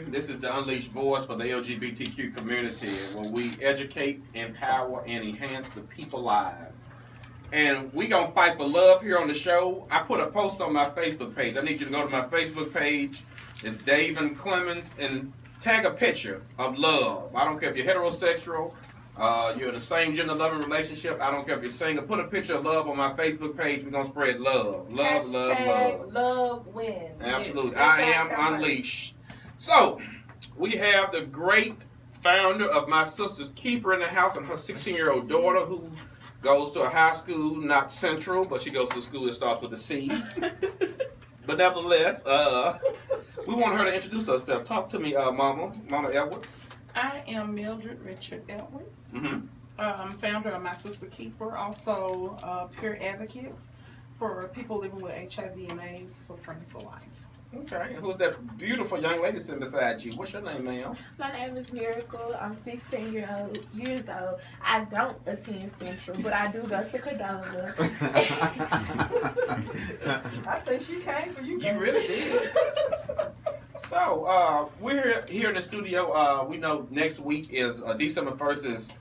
This is the Unleashed Voice for the LGBTQ community, where we educate, empower, and enhance the people's lives. And we gonna fight for love here on the show. I put a post on my Facebook page. I need you to go to my Facebook page. It's Dave and Clemens, and tag a picture of love. I don't care if you're heterosexual, you're in the same gender loving relationship. I don't care if you're single. Put a picture of love on my Facebook page. We're gonna spread love. Love, love, love. Love wins. Absolutely. I am Unleashed. So, we have the great founder of My Sister's Keeper in the house, and her 16-year-old daughter who goes to a high school, not Central, but she goes to a school that starts with a C. But nevertheless, we want her to introduce herself. Talk to me, Mama Edwards. I am Mildred Richard Edwards. Mm-hmm. Founder of My Sister Keeper, also peer advocates for people living with HIV and AIDS for Friends for Life. Okay, and who's that beautiful young lady sitting beside you? What's your name, ma'am? My name is Miracle. I'm 16 years old. I don't attend Central, but I do go to Cordova. I think she came for you. You really did. So, we're here in the studio. We know next week is December 1st is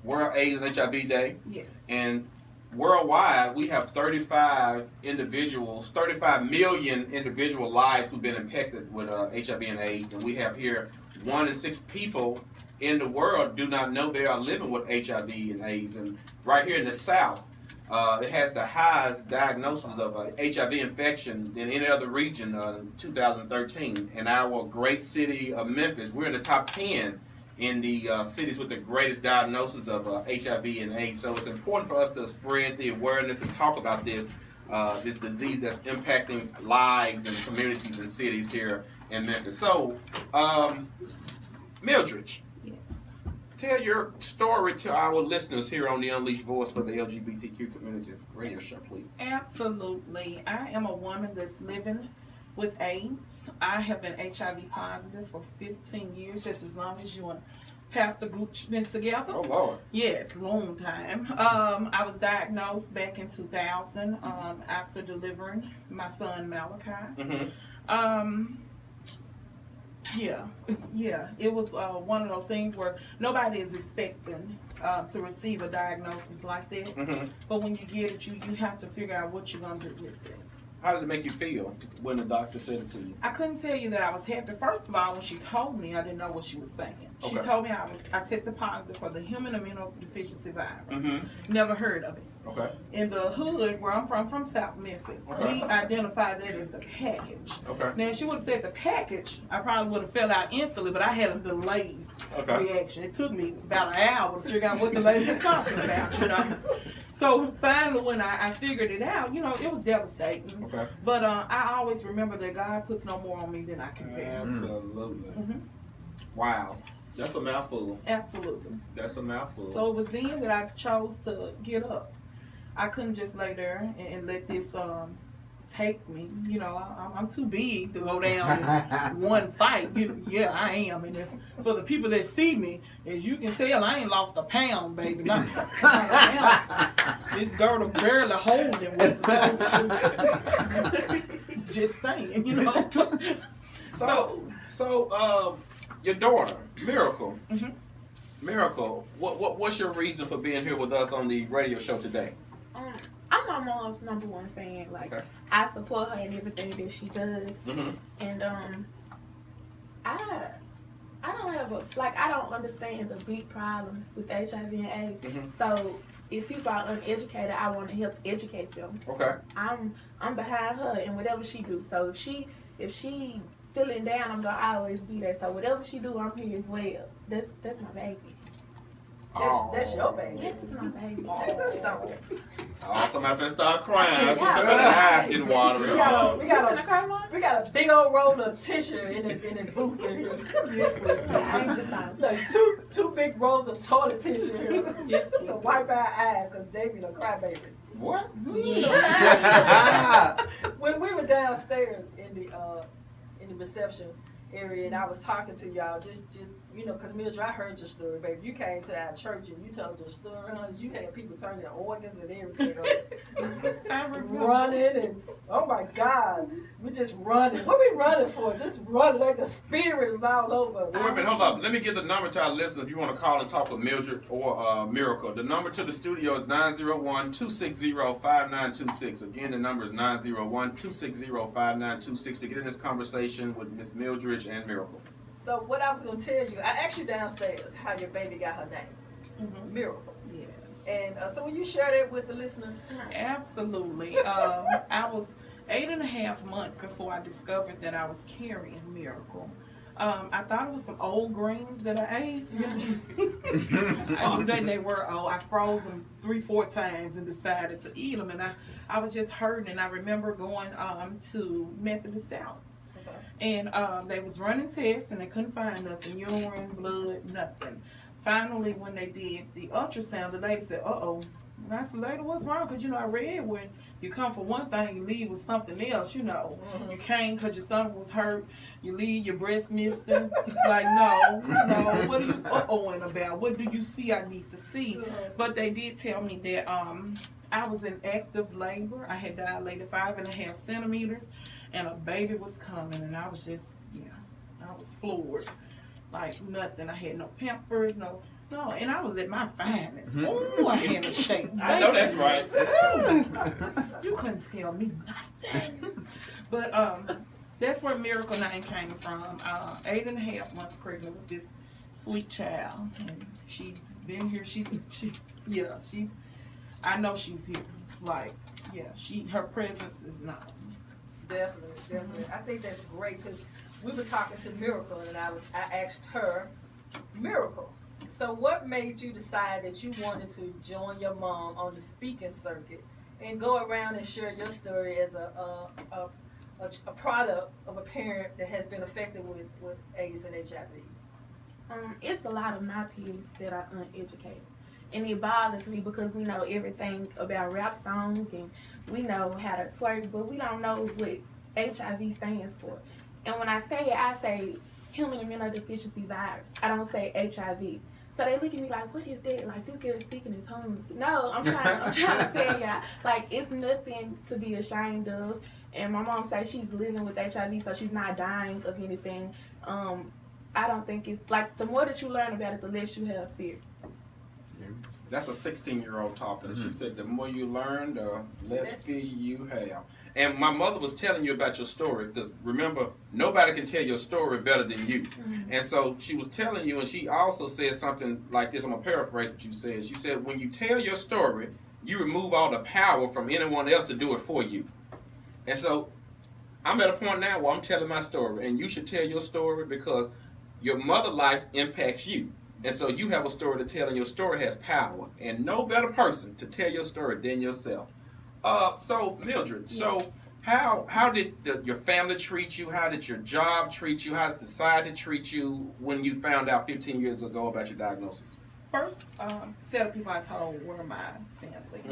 World AIDS and HIV Day. Yes. And worldwide, we have 35 million individual lives who've been infected with HIV and AIDS. And we have here 1 in 6 people in the world do not know they are living with HIV and AIDS. And right here in the South, it has the highest diagnosis of HIV infection than any other region in 2013. In our great city of Memphis, we're in the top 10 in the cities with the greatest diagnosis of HIV and AIDS. So it's important for us to spread the awareness and talk about this disease that's impacting lives and communities and cities here in Memphis. So, Mildred, Yes. tell your story to our listeners here on the Unleashed Voice for the LGBTQ Community radio show, please. Absolutely. I am a woman that's living with AIDS. I have been HIV positive for 15 years, just as long as you and Pastor Gooch been together. Oh, Lord. Yes, long time. I was diagnosed back in 2000 after delivering my son Malachi. Mm-hmm. Yeah. It was one of those things where nobody is expecting to receive a diagnosis like that. Mm-hmm. But when you get it, you have to figure out what you're going to do with it. How did it make you feel when the doctor said it to you? I couldn't tell you that I was happy. First of all, when she told me, I didn't know what she was saying. She Okay. told me I tested positive for the human immunodeficiency virus. Mm-hmm. Never heard of it. Okay. In the hood where I'm from South Memphis, Okay. we identified that as the package. Okay. Now, if she would have said the package, I probably would have fell out instantly, but I had a delayed reaction. It took me about an hour to figure out what the lady was talking about, So finally, when I figured it out, it was devastating. Okay. But I always remember that God puts no more on me than I can bear. Absolutely. Mm-hmm. Wow. That's a mouthful. Absolutely. That's a mouthful. So it was then that I chose to get up. I couldn't just lay there and let this take me. I'm too big to go down in one fight. Yeah, I am. And for the people that see me, as you can tell, I ain't lost a pound, baby. Not a pound. This girdle barely holding what's supposed to. Just saying, So, your daughter, Miracle. Mhm. Miracle, what's your reason for being here with us on the radio show today? I'm my mom's #1 fan. Okay. I support her in everything that she does. Mm-hmm. And I don't have I don't understand the big problem with HIV and AIDS. Mm-hmm. So if people are uneducated, I want to help educate them. Okay. I'm behind her and whatever she do. So if she feeling down, I'm gonna always be there. So whatever she do, I'm here as well. That's my baby. That's your baby. That's my baby. That's so. Oh, somebody finna start crying. Yeah. Her eyes getting watery. We got Gonna cry, Mom? a big old roll of tissue in the booth in here. I ain't just on. Like two big rolls of toilet tissue here to wipe our eyes because Davey the crybaby. What? When we were downstairs in the reception, area, and I was talking to y'all, just you know, because Mildred, I heard your story, baby. You came to our church and you told your story, honey. You had people turning their organs and everything on. Running and, oh my God, we just running. What we running for? Just running like the spirit was all over us. Wait a minute, hold up. Let me give the number to our listeners if you want to call and talk with Mildred or Miracle. The number to the studio is 901-260-5926. Again, the number is 901-260-5926 to get in this conversation with Miss Mildred and Miracle. So what I was going to tell you, I asked you downstairs how your baby got her name, Miracle. Yeah. And so will you share that with the listeners? Absolutely. I was 8.5 months before I discovered that I was carrying Miracle. I thought it was some old greens that I ate. They were old. I froze them 3-4 times and decided to eat them. And I was just hurting. And I remember going to Methodist South. And they was running tests and they couldn't find nothing, urine, blood, nothing. Finally, when they did the ultrasound, the lady said, uh-oh. And I said, lady, what's wrong? Because, you know, I read when you come for one thing, you leave with something else, you know. You came because your stomach was hurt. You leave your breast missing. Like, no, what are you uh-ohing about? What do you see I need to see? But they did tell me that I was in active labor. I had dilated 5.5 centimeters. And a baby was coming, and I was just, I was floored. Like nothing. I had no Pampers, no, and I was at my finest. Ooh, I had a shape. I know that's right. You couldn't tell me nothing. But that's where Miracle name came from. 8.5 months pregnant with this sweet child, and she's been here. She's I know she's here. Like, her presence is not. Definitely. I think that's great because we were talking to Miracle and I asked her, Miracle, so what made you decide that you wanted to join your mom on the speaking circuit and go around and share your story as a product of a parent that has been affected with AIDS and HIV? It's a lot of my peers that are uneducated. And it bothers me because we know everything about rap songs and we know how to twerk, but we don't know what HIV stands for. And when I say it, I say human immunodeficiency virus. I don't say HIV. So they look at me like, what is that? Like, this girl is speaking in tongues. No, I'm trying to tell y'all, like, it's nothing to be ashamed of. And my mom says she's living with HIV, so she's not dying of anything. I don't think it's, like, the more that you learn about it, the less you have fear. That's a 16-year-old talking. She said the more you learn, the less fear you have. And my mother was telling you about your story because, remember, nobody can tell your story better than you. And so she was telling you, and she also said something like this. I'm going to paraphrase what you said. She said, when you tell your story, you remove all the power from anyone else to do it for you. And so I'm at a point now where I'm telling my story, and you should tell your story because your mother life impacts you. And so you have a story to tell, and your story has power. And no better person to tell your story than yourself. So, Mildred, so how did your family treat you? How did your job treat you? How did society treat you when you found out 15 years ago about your diagnosis? First set of people I told were my family,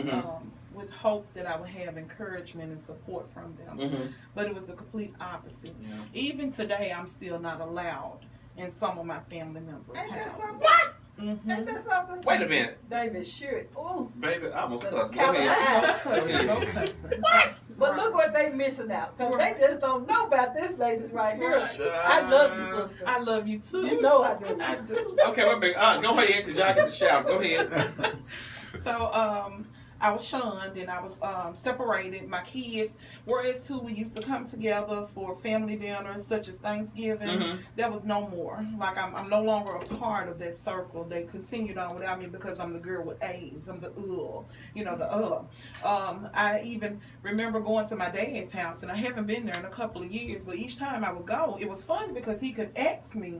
with hopes that I would have encouragement and support from them. But it was the complete opposite. Even today, I'm still not allowed in some of my family members' houses. What? Ain't that something? Wait a minute. David, shoot. Ooh. Baby, I almost cussed. Go ahead. What? But look what they missing out. Because they just don't know about this ladies right here. I love you, sister. I love you too. You know I do. I do. Okay, well, go ahead, because y'all get the shout. Go ahead. So, I was shunned and I was separated. My kids, whereas too, we used to come together for family dinners such as Thanksgiving. There was no more. Like I'm no longer a part of that circle. They continued on without me because I'm the girl with AIDS. I'm the I even remember going to my dad's house, and I haven't been there in a couple of years, but each time I would go, it was funny because he could ask me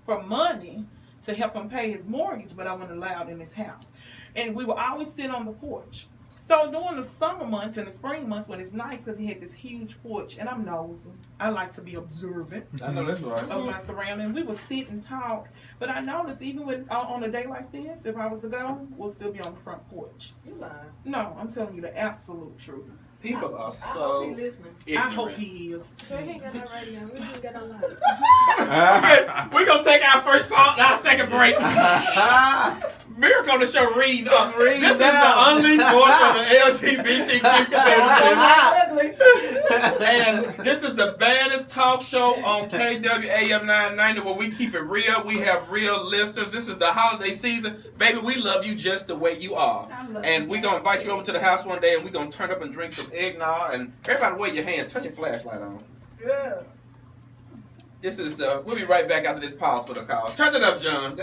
for money to help him pay his mortgage, but I wasn't allowed in his house. And we would always sit on the porch. So during the summer months and the spring months when it's nice, because he had this huge porch, and I'm nosy. I like to be observant. I know that's right. Of my surroundings. We would sit and talk. But I noticed even with on a day like this, if I was to go, we'll still be on the front porch. You lying. No, I'm telling you the absolute truth. People are I hope so he listening. ignorant. I hope he is. We ain't got no radio. We ain't got no light. We're going to take our second break. We're going to show Reed. Reed This is down. the unleashed voice of the LGBTQ community. And this is the baddest talk show on KWAM 990 where we keep it real. We have real listeners. This is the holiday season. Baby, we love you just the way you are. And we're going to invite you over to the house one day and we're going to turn up and drink some eggnog. And everybody wave your hands. Turn your flashlight on. Yeah. We'll be right back after this pause for the call. Turn it up, John.